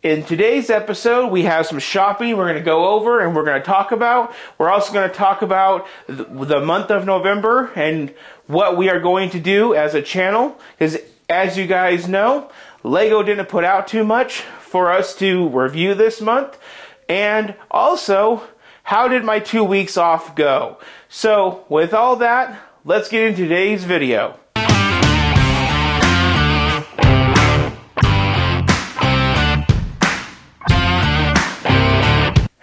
In today's episode, we have some shopping we're going to go over and we're going to talk about. We're also going to talk about the month of November and what we are going to do as a channel. Because as you guys know, Lego didn't put out too much for us to review this month. And also, how did my 2 weeks off go? So, with all that, let's get into today's video.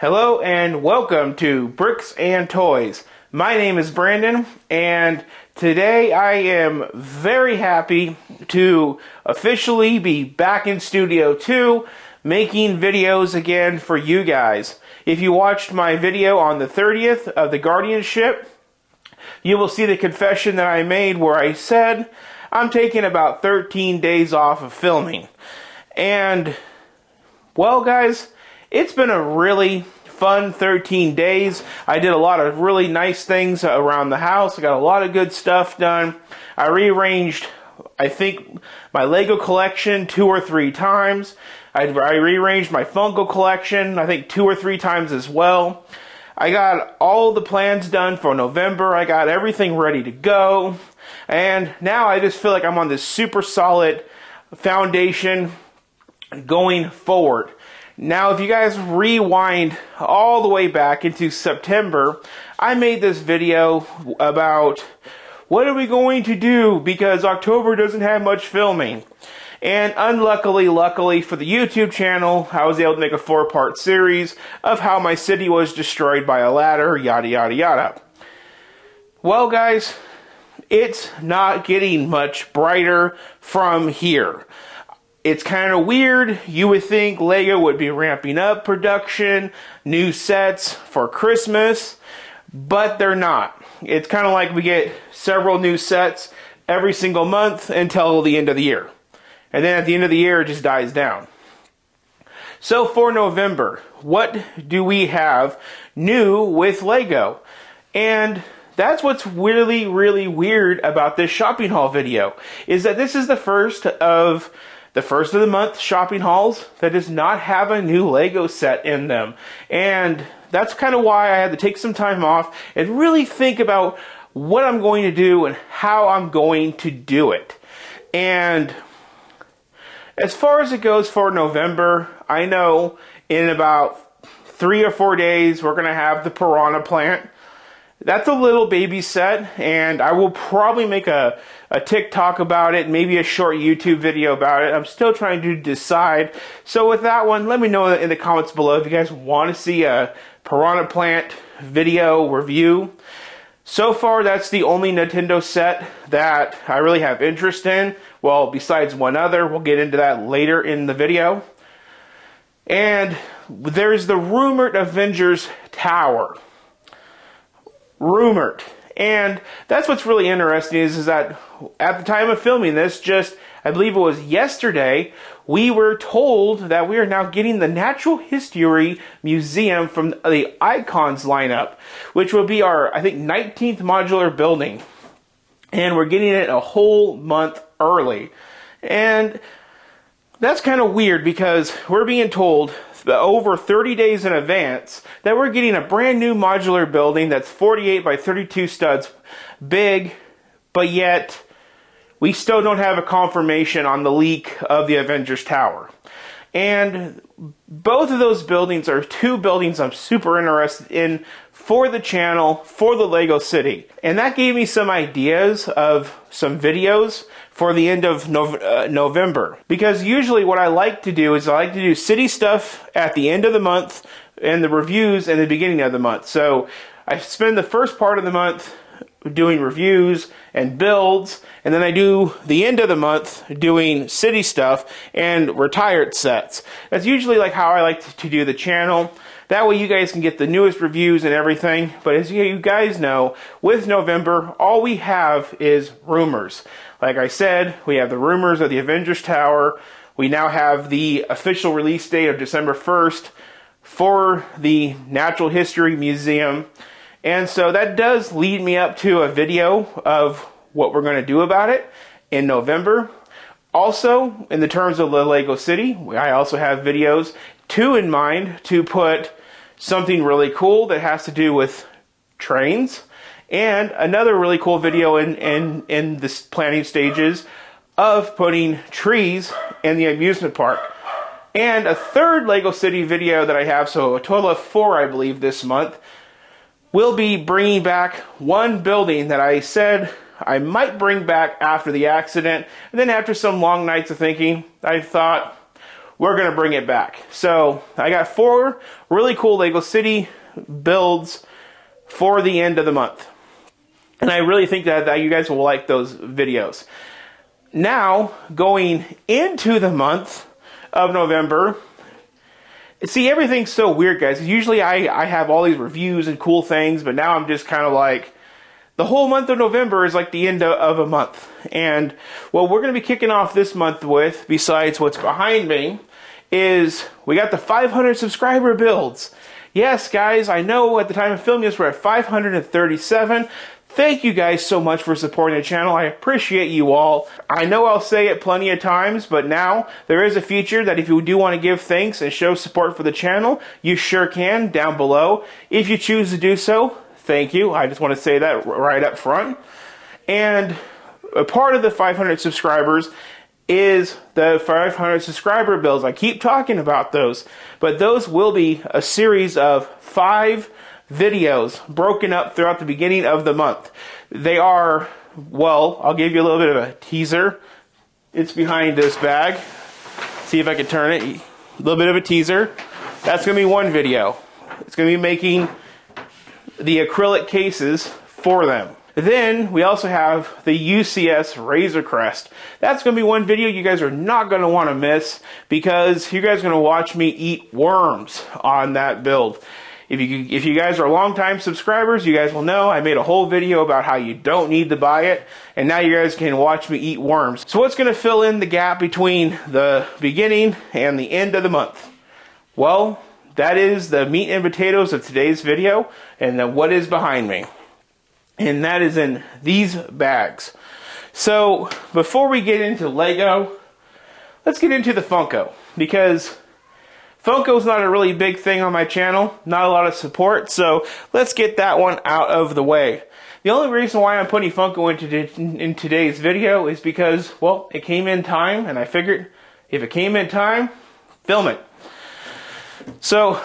Hello and welcome to Bricks and Toys. My name is Brandon and today I am very happy to officially be back in Studio 2 making videos again for you guys. If you watched my video on the 30th of the Guardianship, you will see the confession that I made where I said I'm taking about 13 days off of filming. And, well guys, it's been a really fun 13 days. I did a lot of really nice things around the house. I got a lot of good stuff done. I rearranged, I think, my Lego collection 2 or 3 times. I rearranged my Funko collection, I think 2 or 3 times as well. I got all the plans done for November. I got everything ready to go. And now I just feel like I'm on this super solid foundation going forward. Now, if you guys rewind all the way back into September, I made this video about what are we going to do because October doesn't have much filming. And luckily for the YouTube channel, I was able to make a 4-part series of how my city was destroyed by a ladder, yada yada yada. Well guys, it's not getting much brighter from here. It's kind of weird. You would think Lego would be ramping up production, new sets for Christmas, but they're not. It's kind of like we get several new sets every single month until the end of the year. And then at the end of the year, it just dies down. So for November, what do we have new with Lego? And that's what's really, really weird about this shopping haul video, is that this is the first of the month shopping hauls that does not have a new Lego set in them. And that's kind of why I had to take some time off and really think about what I'm going to do and how I'm going to do it. And as far as it goes for November, I know in about 3 or 4 days we're going to have the Piranha plant. That's a little baby set, and I will probably make a TikTok about it, maybe a short YouTube video about it. I'm still trying to decide. So with that one, let me know in the comments below if you guys want to see a Piranha plant video review. So far, that's the only Nintendo set that I really have interest in. Well, besides one other, we'll get into that later in the video. And there's the rumored Avengers Tower. Rumored. And that's what's really interesting is that at the time of filming this, I believe it was yesterday, we were told that we are now getting the Natural History Museum from the Icons lineup, which will be our, I think, 19th modular building. And we're getting it a whole month early. And that's kind of weird because we're being told over 30 days in advance that we're getting a brand new modular building that's 48 by 32 studs big, but yet we still don't have a confirmation on the leak of the Avengers Tower. And both of those buildings are 2 buildings I'm super interested in for the channel, for the Lego City. And that gave me some ideas of some videos for the end of November. Because usually what I like to do is I like to do city stuff at the end of the month and the reviews in the beginning of the month. So I spend the first part of the month doing reviews and builds, and then I do the end of the month doing city stuff and retired sets. That's usually like how I like to do the channel. That way you guys can get the newest reviews and everything. But as you guys know, with November, all we have is rumors. Like I said, we have the rumors of the Avengers Tower. We now have the official release date of December 1st for the Natural History Museum. And so that does lead me up to a video of what we're going to do about it in November. Also, in the terms of the Lego City, I also have videos, 2 in mind, to put something really cool that has to do with trains, and another really cool video in the planning stages of putting trees in the amusement park. And a third Lego City video that I have, so a total of 4 I believe this month, will be bringing back one building that I said I might bring back after the accident. And then after some long nights of thinking, I thought, we're going to bring it back. So I got 4 really cool Lego City builds for the end of the month. And I really think that you guys will like those videos. Now, going into the month of November, see, everything's so weird, guys. Usually I have all these reviews and cool things, but now I'm just kind of like, the whole month of November is like the end of a month. And what we're going to be kicking off this month with, besides what's behind me, is we got the 500 subscriber builds. Yes, guys, I know at the time of filming this, we're at 537. Thank you guys so much for supporting the channel. I appreciate you all. I know I'll say it plenty of times, but now there is a feature that if you do want to give thanks and show support for the channel, you sure can down below. If you choose to do so, thank you. I just want to say that right up front. And a part of the 500 subscribers is the 500 subscriber builds. I keep talking about those, but those will be a series of 5 videos broken up throughout the beginning of the month. They are, well, I'll give you a little bit of a teaser. It's behind this bag. See if I can turn it. A little bit of a teaser. That's going to be one video. It's going to be making the acrylic cases for them. Then we also have the UCS Razor Crest. That's going to be one video you guys are not going to want to miss, because you guys are going to watch me eat worms on that build. If you guys are longtime subscribers, you guys will know I made a whole video about how you don't need to buy it, and now you guys can watch me eat worms. So what's going to fill in the gap between the beginning and the end of the month? Well, that is the meat and potatoes of today's video, and then what is behind me. And that is in these bags. So before we get into Lego, let's get into the Funko, because Funko's not a really big thing on my channel, not a lot of support, so let's get that one out of the way. The only reason why I'm putting Funko in today's video is because, well, it came in time, and I figured if it came in time, film it. So,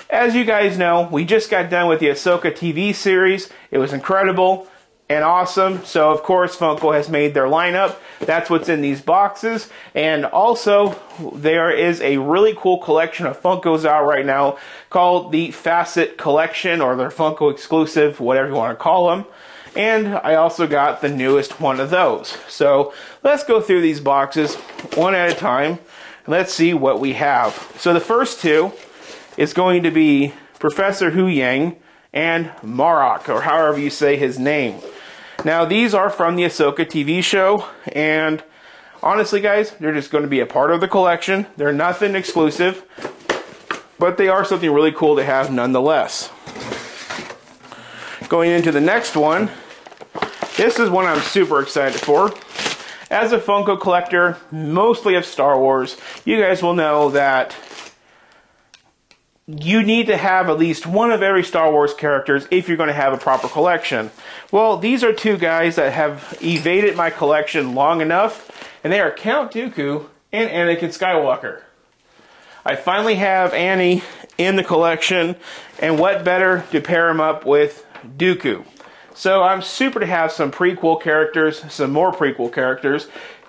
as you guys know, we just got done with the Ahsoka TV series. It was incredible and awesome. So, of course, Funko has made their lineup. That's what's in these boxes. And also, there is a really cool collection of Funkos out right now called the Facet Collection, or their Funko exclusive, whatever you want to call them. And I also got the newest one of those. So, let's go through these boxes one at a time. And let's see what we have. So, the first 2 is going to be Professor Hu Yang and Marok, or however you say his name. Now, these are from the Ahsoka TV show, and honestly, guys, they're just going to be a part of the collection. They're nothing exclusive, but they are something really cool to have nonetheless. Going into the next one, this is one I'm super excited for. As a Funko collector, mostly of Star Wars, you guys will know that you need to have at least one of every Star Wars characters if you're going to have a proper collection. Well, these are 2 guys that have evaded my collection long enough, and they are Count Dooku and Anakin Skywalker. I finally have Annie in the collection, and what better to pair him up with Dooku. So I'm super to have some prequel characters, some more prequel characters,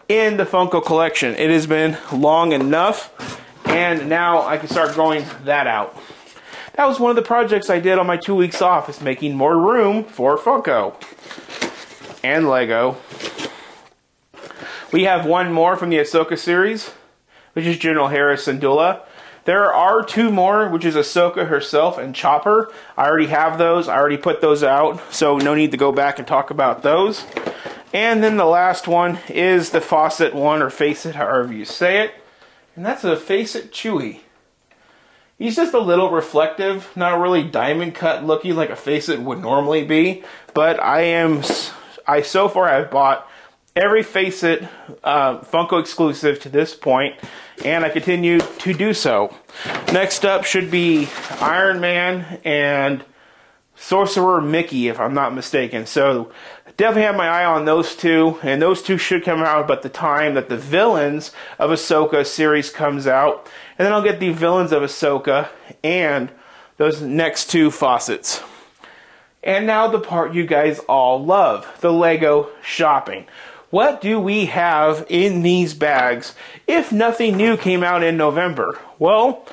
in the Funko collection. It has been long enough, and now I can start growing that out. That was one of the projects I did on my 2 weeks off, is making more room for Funko and Lego. We have one more from the Ahsoka series, which is General Hera Syndulla. There are 2 more, which is Ahsoka herself and Chopper. I already have those. I already put those out, so no need to go back and talk about those. And then the last one is the Fawcett one, or Facet, however you say it. And that's a Facet Chewie. He's just a little reflective, not really diamond cut looking like a Facet would normally be. But I so far have bought every Face-It Funko exclusive to this point, and I continue to do so. Next up should be Iron Man and Sorcerer Mickey, if I'm not mistaken. So definitely have my eye on those two, and those two should come out about the time that the Villains of Ahsoka series comes out, and then I'll get the Villains of Ahsoka and those next two faucets. And now the part you guys all love, the Lego shopping. What do we have in these bags if nothing new came out in November? Well,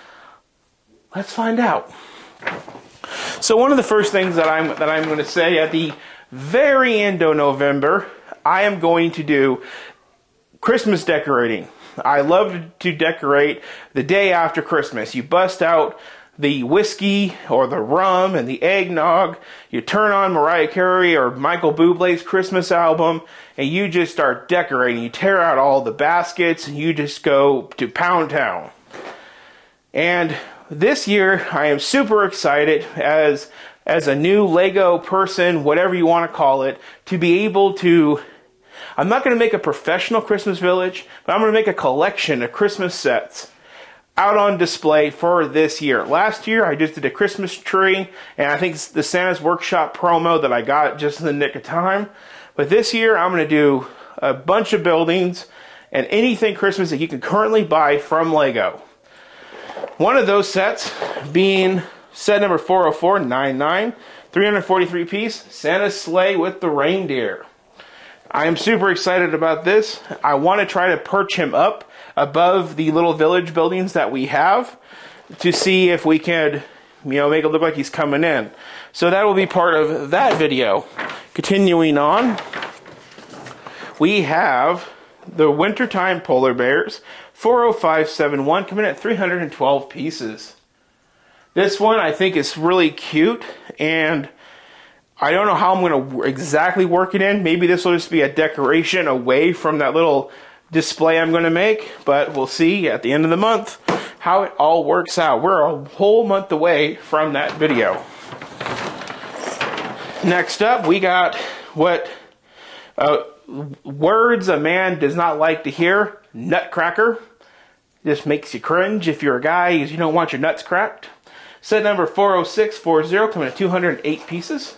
let's find out. So one of the first things that I'm going to say at the very end of November, I am going to do Christmas decorating. I love to decorate the day after Christmas. You bust out the whiskey or the rum and the eggnog, you turn on Mariah Carey or Michael Bublé's Christmas album, and you just start decorating. You tear out all the baskets and you just go to Pound Town. And this year I am super excited as a new Lego person, whatever you want to call it, to be able to, I'm not going to make a professional Christmas village, but I'm going to make a collection of Christmas sets out on display for this year. Last year, I just did a Christmas tree, and I think it's the Santa's Workshop promo that I got just in the nick of time. But this year, I'm going to do a bunch of buildings and anything Christmas that you can currently buy from Lego. One of those sets being set number 40499, 343 piece, Santa's sleigh with the reindeer. I am super excited about this. I want to try to perch him up above the little village buildings that we have to see if we can, make it look like he's coming in. So that will be part of that video. Continuing on, we have the Wintertime Polar Bears, 40571, coming at 312 pieces. This one I think is really cute, and I don't know how I'm going to exactly work it in. Maybe this will just be a decoration away from that little display I'm going to make, but we'll see at the end of the month how it all works out. We're a whole month away from that video. Next up, we got what words a man does not like to hear, nutcracker. This makes you cringe if you're a guy because you don't want your nuts cracked. Set number 40640, coming at 208 pieces.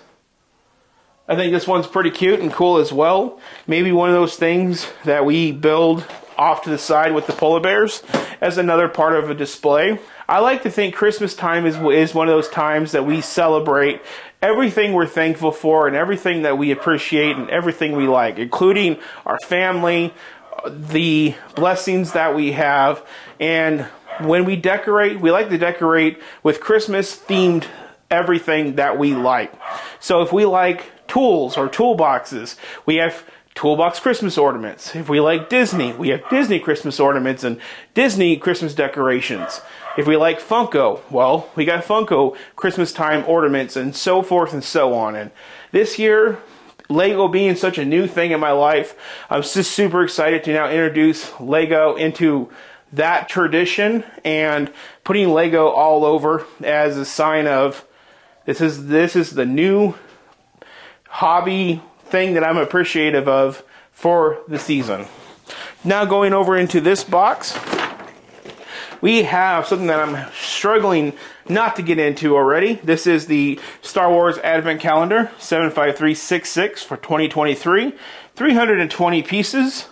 I think this one's pretty cute and cool as well. Maybe one of those things that we build off to the side with the polar bears as another part of a display. I like to think Christmas time is one of those times that we celebrate everything we're thankful for and everything that we appreciate and everything we like, including our family, the blessings that we have. And when we decorate, we like to decorate with Christmas themed everything that we like. So if we like tools or toolboxes, we have toolbox Christmas ornaments. If we like Disney, we have Disney Christmas ornaments and Disney Christmas decorations. If we like Funko, well, we got Funko Christmas time ornaments and so forth and so on. And this year, Lego being such a new thing in my life, I'm just super excited to now introduce Lego into that tradition and putting Lego all over as a sign of this is the new hobby thing that I'm appreciative of for the season. Now going over into this box, we have something that I'm struggling not to get into already. This is the Star Wars Advent Calendar, 75366 for 2023, 320 pieces.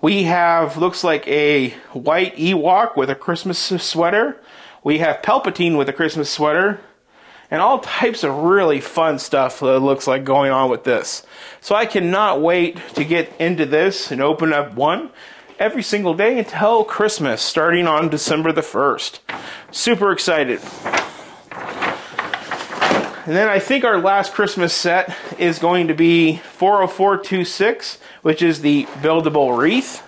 We have, looks like a white Ewok with a Christmas sweater. We have Palpatine with a Christmas sweater. And all types of really fun stuff that looks like going on with this. So I cannot wait to get into this and open up one every single day until Christmas, starting on December the 1st. Super excited. And then I think our last Christmas set is going to be 40426, which is the buildable wreath.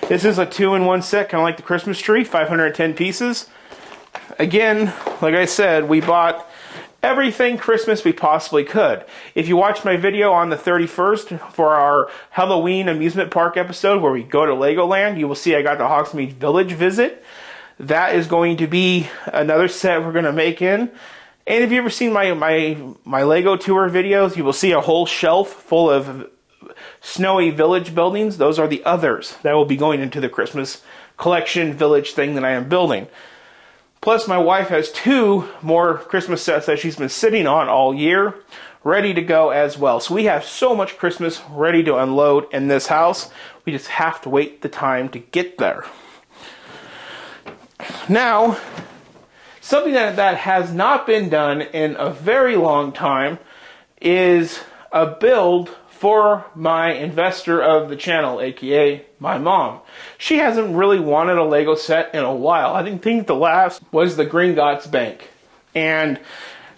This is a 2-in-1 set, kind of like the Christmas tree, 510 pieces. Again, like I said, we bought everything Christmas we possibly could. If you watched my video on the 31st for our Halloween amusement park episode where we go to Legoland, you will see I got the Hogsmeade Village visit. That is going to be another set we're going to make in. And if you've ever seen my Lego tour videos, you will see a whole shelf full of snowy village buildings. Those are the others that will be going into the Christmas collection village thing that I am building. Plus, my wife has 2 more Christmas sets that she's been sitting on all year, ready to go as well. So we have so much Christmas ready to unload in this house. We just have to wait the time to get there. Now, something that has not been done in a very long time is a build for my investor of the channel, aka my mom. She hasn't really wanted a Lego set in a while. I think the last was the Gringotts Bank. And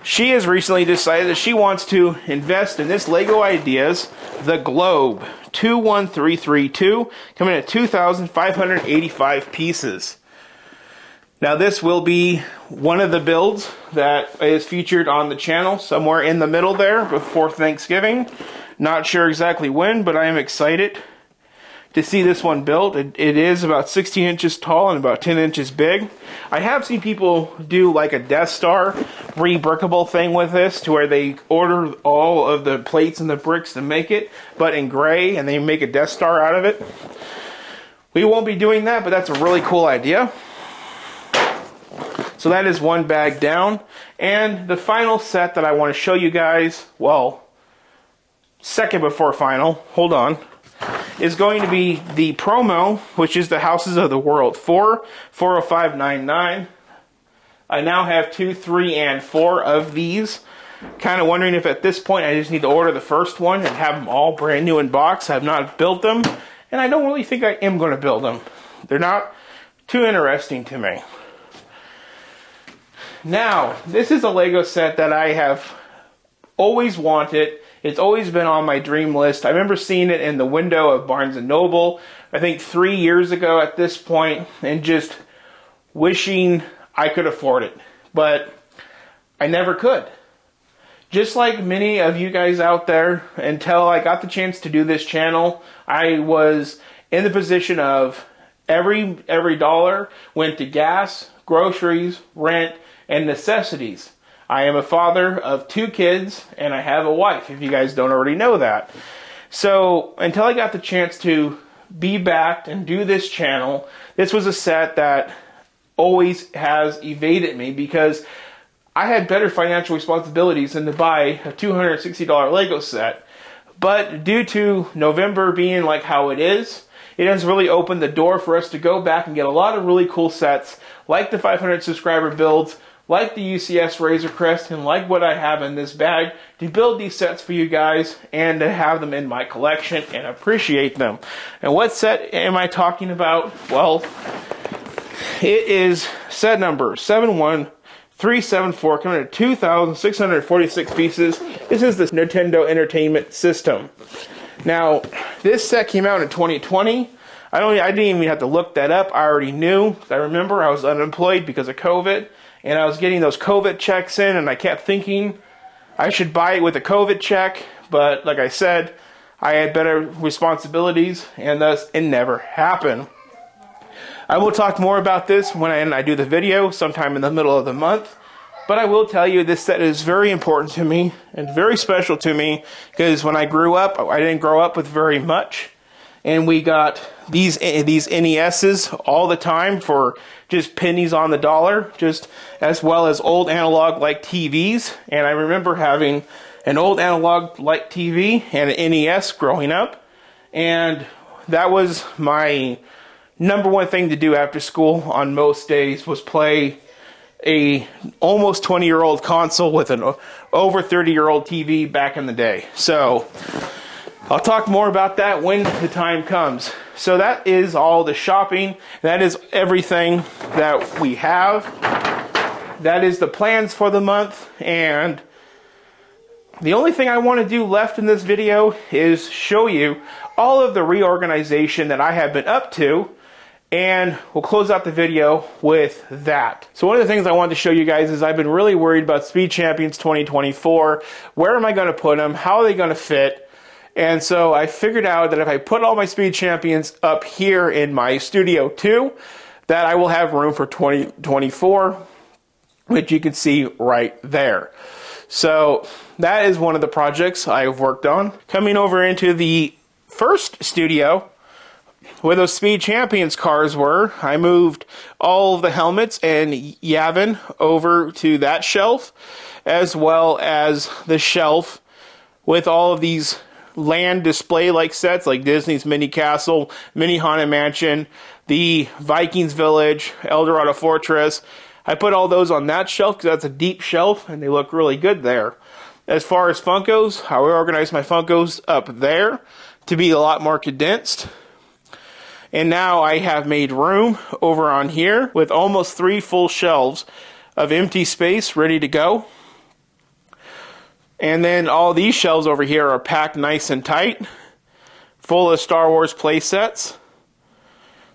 she has recently decided that she wants to invest in this Lego Ideas, the Globe 21332, coming at 2,585 pieces. Now this will be one of the builds that is featured on the channel, somewhere in the middle there before Thanksgiving. Not sure exactly when, but I am excited to see this one built. It is about 16 inches tall and about 10 inches big. I have seen people do like a Death Star re-brickable thing with this, to where they order all of the plates and the bricks to make it, but in gray, and they make a Death Star out of it. We won't be doing that, but that's a really cool idea. So that is one bag down. And the final set that I want to show you guys, well, second before final, hold on, is going to be the promo, which is the Houses of the World 40599. I now have 2, 3, and 4 of these. Kind of wondering if at this point I just need to order the first one and have them all brand new in box. I have not built them, and I don't really think I am going to build them. They're not too interesting to me. Now, this is a Lego set that I have always wanted. It's always been on my dream list. I remember seeing it in the window of Barnes & Noble, I think 3 years ago at this point, and just wishing I could afford it. But I never could. Just like many of you guys out there, until I got the chance to do this channel, I was in the position of every dollar went to gas, groceries, rent, and necessities. I am a father of 2 kids, and I have a wife, if you guys don't already know that. So, until I got the chance to be backed and do this channel, this was a set that always has evaded me, because I had better financial responsibilities than to buy a $260 Lego set. But due to November being like how it is, it has really opened the door for us to go back and get a lot of really cool sets, like the 500 subscriber builds, like the UCS Razor Crest, and like what I have in this bag, to build these sets for you guys and to have them in my collection and appreciate them. And what set am I talking about? Well, it is set number 71374, coming at 2,646 pieces. This is the Nintendo Entertainment System. Now, this set came out in 2020. I didn't even have to look that up. I already knew. I remember I was unemployed because of COVID. And I was getting those COVID checks in, and I kept thinking I should buy it with a COVID check. But like I said, I had better responsibilities, and thus it never happened. I will talk more about this when I do the video sometime in the middle of the month. But I will tell you, this set is very important to me and very special to me, because when I grew up, I didn't grow up with very much. And we got these NESs all the time for just pennies on the dollar, just as well as old analog like TVs. And I remember having an old analog like TV and an NES growing up. And that was my number one thing to do after school on most days, was play a almost 20-year-old console with an over 30-year-old TV back in the day. So I'll talk more about that when the time comes. So that is all the shopping. That is everything that we have. That is the plans for the month. And the only thing I want to do left in this video is show you all of the reorganization that I have been up to. And we'll close out the video with that. So one of the things I wanted to show you guys is I've been really worried about Speed Champions 2024. Where am I going to put them? How are they going to fit? And so I figured out that if I put all my Speed Champions up here in my Studio 2, that I will have room for 2024, which you can see right there. So that is one of the projects I have worked on. Coming over into the first studio, where those Speed Champions cars were, I moved all of the helmets and Yavin over to that shelf, as well as the shelf with all of these land display-like sets, like Disney's Mini Castle, Mini Haunted Mansion, the Vikings Village, Eldorado Fortress. I put all those on that shelf because that's a deep shelf, and they look really good there. As far as Funkos, I organized my Funkos up there to be a lot more condensed. And now I have made room over on here with almost 3 full shelves of empty space ready to go. And then all these shelves over here are packed nice and tight, full of Star Wars play sets.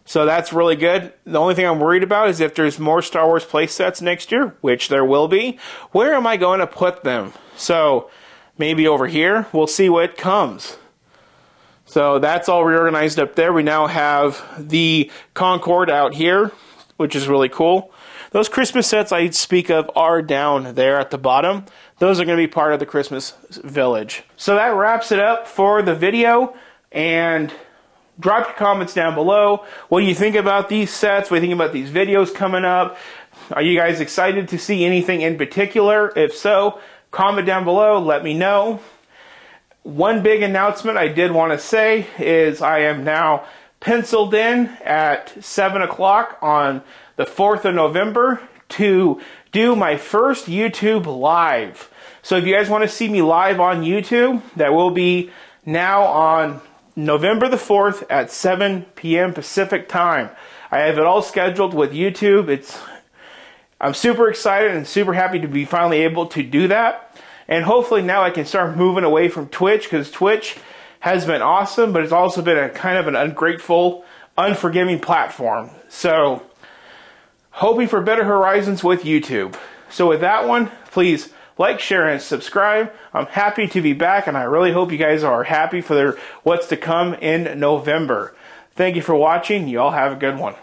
So that's really good. The only thing I'm worried about is if there's more Star Wars play sets next year, which there will be, where am I going to put them? So maybe over here, we'll see what comes. So that's all reorganized up there. We now have the Concorde out here, which is really cool. Those Christmas sets I speak of are down there at the bottom. Those are going to be part of the Christmas Village. So that wraps it up for the video, and drop your comments down below. What do you think about these sets? What do you think about these videos coming up? Are you guys excited to see anything in particular? If so, comment down below, let me know. One big announcement I did want to say is I am now penciled in at 7 o'clock on the 4th of November to do my first YouTube live. So if you guys want to see me live on YouTube, that will be now on November the 4th at 7 p.m. Pacific time. I have it all scheduled with YouTube. I'm super excited and super happy to be finally able to do that. And hopefully now I can start moving away from Twitch, because Twitch has been awesome, but it's also been a kind of an ungrateful, unforgiving platform. So hoping for better horizons with YouTube. So with that one, please like, share, and subscribe. I'm happy to be back, and I really hope you guys are happy for what's to come in November. Thank you for watching. You all have a good one.